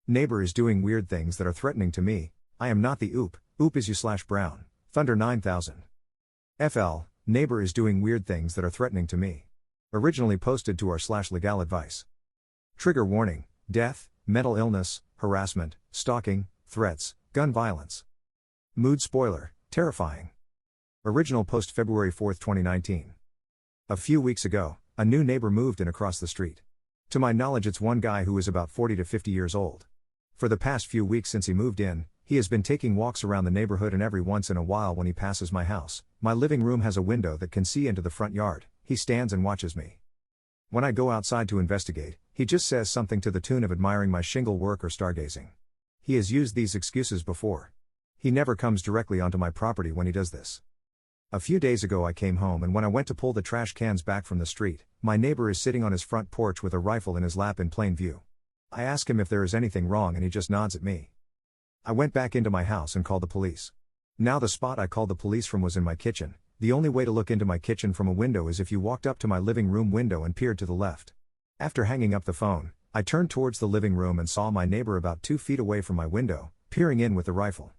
Neighbor is doing weird things that are threatening to me. I am not the oop. Oop is you/Brown. Thunder 9000. FL, neighbor is doing weird things that are threatening to me. Originally posted to r/legal advice. Trigger warning: death, mental illness, harassment, stalking, threats, gun violence. Mood spoiler: terrifying. Original post February 4, 2019. A few weeks ago, a new neighbor moved in across the street. To my knowledge, it's one guy who is about 40 to 50 years old. For the past few weeks since he moved in, he has been taking walks around the neighborhood, and every once in a while when he passes my house, my living room has a window that can see into the front yard, he stands and watches me. When I go outside to investigate, he just says something to the tune of admiring my shingle work or stargazing. He has used these excuses before. He never comes directly onto my property when he does this. A few days ago I came home, and when I went to pull the trash cans back from the street, my neighbor is sitting on his front porch with a rifle in his lap in plain view. I ask him if there is anything wrong, and he just nods at me. I went back into my house and called the police. Now the spot I called the police from was in my kitchen. The only way to look into my kitchen from a window is if you walked up to my living room window and peered to the left. After hanging up the phone, I turned towards the living room and saw my neighbor about 2 feet away from my window, peering in with the rifle.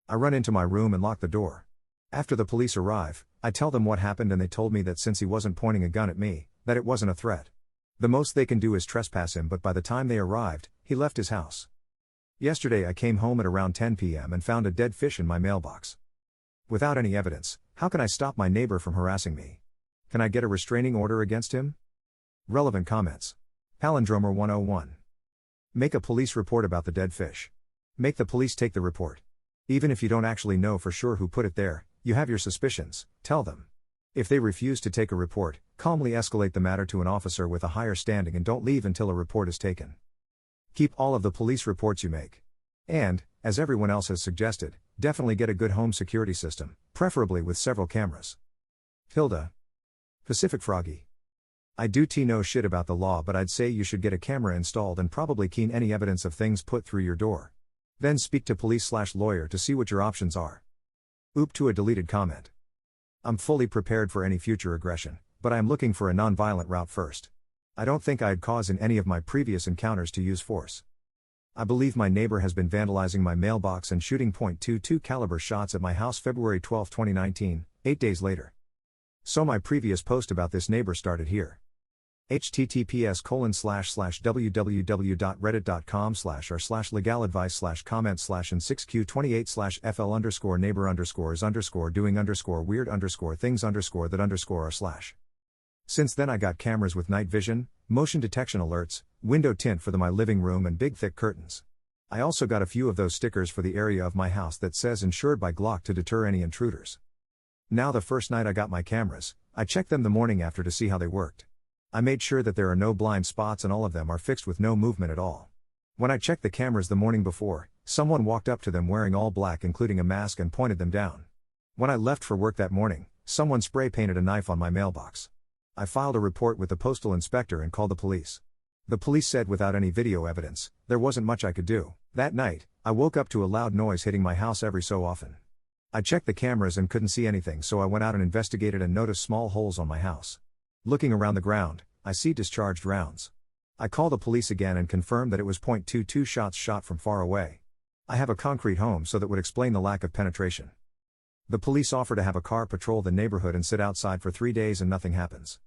I run into my room and lock the door. After the police arrive, I tell them what happened, and they told me that since he wasn't pointing a gun at me, that it wasn't a threat. The most they can do is trespass him, but by the time they arrived, he left his house. Yesterday I came home at around 10 p.m. and found a dead fish in my mailbox. Without any evidence, how can I stop my neighbor from harassing me? Can I get a restraining order against him? Relevant comments. Palindromer 101. Make a police report about the dead fish. Make the police take the report. Even if you don't actually know for sure who put it there, you have your suspicions, tell them. If they refuse to take a report, calmly escalate the matter to an officer with a higher standing and don't leave until a report is taken. Keep all of the police reports you make. And, as everyone else has suggested, definitely get a good home security system, preferably with several cameras. Hilda. Pacific Froggy. I do know shit about the law, but I'd say you should get a camera installed and probably keen any evidence of things put through your door. Then speak to police/lawyer to see what your options are. Oop to a deleted comment. I'm fully prepared for any future aggression, but I am looking for a non-violent route first. I don't think I'd cause in any of my previous encounters to use force. I believe my neighbor has been vandalizing my mailbox and shooting .22 caliber shots at my house February 12, 2019, 8 days later. So my previous post about this neighbor started here. https://www.reddit.com/r/legal-advice/comments/and6q28/fl_neightbor_doing_weird_things_that_r/. Since then I got cameras with night vision, motion detection alerts, window tint for my living room, and big thick curtains. I also got a few of those stickers for the area of my house that says insured by Glock to deter any intruders. Now the first night I got my cameras, I checked them the morning after to see how they worked. I made sure that there are no blind spots and all of them are fixed with no movement at all. When I checked the cameras the morning before, someone walked up to them wearing all black including a mask and pointed them down. When I left for work that morning, someone spray painted a knife on my mailbox. I filed a report with the postal inspector and called the police. The police said without any video evidence, there wasn't much I could do. That night, I woke up to a loud noise hitting my house every so often. I checked the cameras and couldn't see anything, so I went out and investigated and noticed small holes on my house. Looking around the ground, I see discharged rounds. I called the police again and confirmed that it was .22 shots shot from far away. I have a concrete home, so that would explain the lack of penetration. The police offer to have a car patrol the neighborhood and sit outside for 3 days and nothing happens.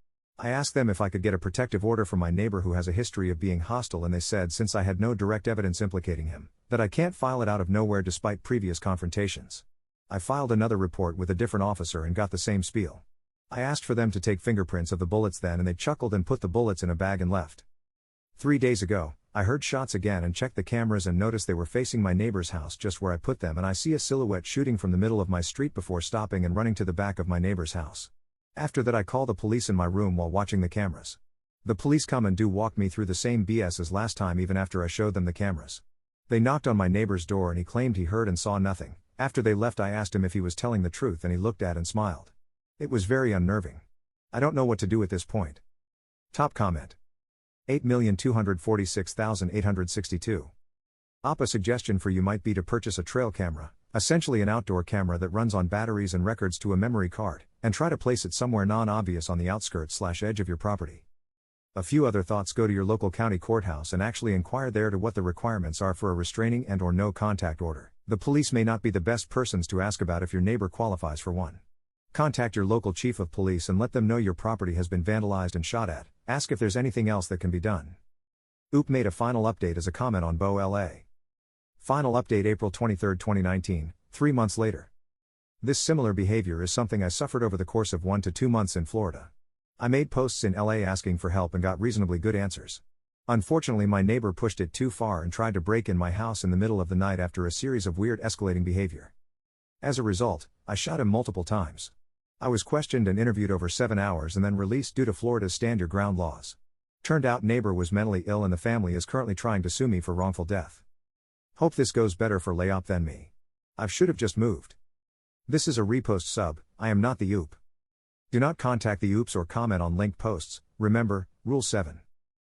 I asked them if I could get a protective order from my neighbor who has a history of being hostile, and they said since I had no direct evidence implicating him, that I can't file it out of nowhere despite previous confrontations. I filed another report with a different officer and got the same spiel. I asked for them to take fingerprints of the bullets then, and they chuckled and put the bullets in a bag and left. 3 days ago, I heard shots again and checked the cameras and noticed they were facing my neighbor's house just where I put them, and I see a silhouette shooting from the middle of my street before stopping and running to the back of my neighbor's house. After that I call the police in my room while watching the cameras. The police come and do walk me through the same BS as last time even after I showed them the cameras. They knocked on my neighbor's door and he claimed he heard and saw nothing. After they left I asked him if he was telling the truth and he looked at and smiled. It was very unnerving. I don't know what to do at this point. Top comment. 8,246,862. A suggestion for you might be to purchase a trail camera, essentially an outdoor camera that runs on batteries and records to a memory card, and try to place it somewhere non-obvious on the outskirts/edge of your property. A few other thoughts: go to your local county courthouse and actually inquire there to what the requirements are for a restraining and or no contact order. The police may not be the best persons to ask about if your neighbor qualifies for one. Contact your local chief of police and let them know your property has been vandalized and shot at. Ask if there's anything else that can be done. OOP made a final update as a comment on Bo LA. Final update April 23, 2019, 3 months later. This similar behavior is something I suffered over the course of 1 to 2 months in Florida. I made posts in LA asking for help and got reasonably good answers. Unfortunately, my neighbor pushed it too far and tried to break in my house in the middle of the night after a series of weird escalating behavior. As a result, I shot him multiple times. I was questioned and interviewed over 7 hours and then released due to Florida's stand your ground laws. Turned out neighbor was mentally ill and the family is currently trying to sue me for wrongful death. Hope this goes better for Layop than me. I should have just moved. This is a repost sub, I am not the OOP. Do not contact the OOPs or comment on linked posts. Remember, Rule 7.